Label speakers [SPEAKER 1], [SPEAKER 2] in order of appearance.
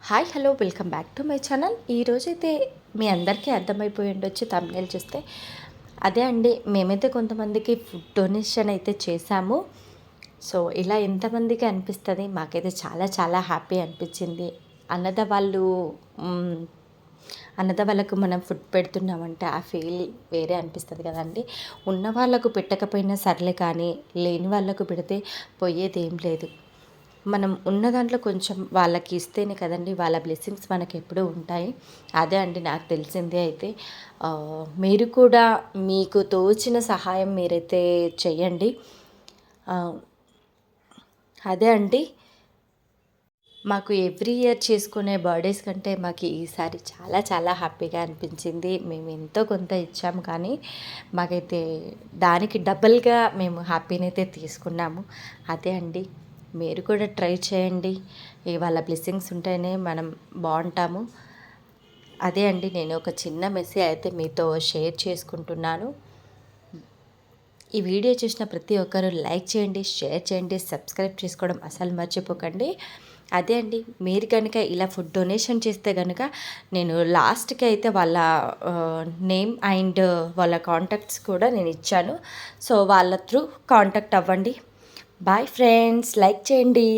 [SPEAKER 1] Hi hello welcome back to my channel. ఈరోజైతే మీ అందరికీ అర్థమైపోయి ఉండొచ్చు తమ్నేల్ చూస్తే. అదే అండి, మేమైతే కొంతమందికి ఫుడ్ డొనేషన్ అయితే చేశాము. సో ఇలా ఎంతమందికి అనిపిస్తుంది, మాకైతే చాలా చాలా హ్యాపీ అనిపించింది. అన్నద వాళ్ళు మ్, అన్నద వాళ్ళకు మనం ఫుడ్ పెడుతున్నామంటే ఆ ఫీల్ వేరే అనిపిస్తుంది కదండి. ఉన్న వాళ్ళకు పెట్టకపోయినా సర్లే, కానీ లేని వాళ్ళకు పెడితే పోయేది ఏం లేదు. మనం ఉన్న దాంట్లో కొంచెం వాళ్ళకి ఇస్తేనే కదండి వాళ్ళ బ్లెస్సింగ్స్ మనకి ఎప్పుడూ ఉంటాయి. అదే అండి నాకు తెలిసిందే అయితే. మీరు కూడా మీకు తోచిన సహాయం మీరైతే చెయ్యండి. ఆ, అదే అండి, మాకు ఎవ్రీ ఇయర్ చేసుకునే బర్త్డేస్ కంటే మాకు ఈసారి చాలా చాలా హ్యాపీగా అనిపించింది. మేము ఎంతో కొంత ఇచ్చాము, కానీ మాకైతే దానికి డబల్గా మేము హ్యాపీనైతే తీసుకున్నాము. అదే అండి, మీరు కూడా ట్రై చేయండి. వాళ్ళ బ్లెస్సింగ్స్ ఉంటేనే మనం బాగుంటాము. అదే అండి, నేను ఒక చిన్న మెసేజ్ అయితే మీతో షేర్ చేసుకుంటున్నాను. ఈ వీడియో చూసిన ప్రతి ఒక్కరూ లైక్ చేయండి, షేర్ చేయండి, సబ్స్క్రైబ్ చేసుకోవడం అసలు మర్చిపోకండి. అదే అండి, మీరు కనుక ఇలా ఫుడ్ డొనేషన్ చేస్తే కనుక నేను లాస్ట్కి అయితే వాళ్ళ నేమ్ అండ్ వాళ్ళ కాంటాక్ట్స్ కూడా నేను ఇచ్చాను. సో వాళ్ళ త్రూ కాంటాక్ట్ అవ్వండి. బాయ్ ఫ్రెండ్స్, లైక్ చేయండి.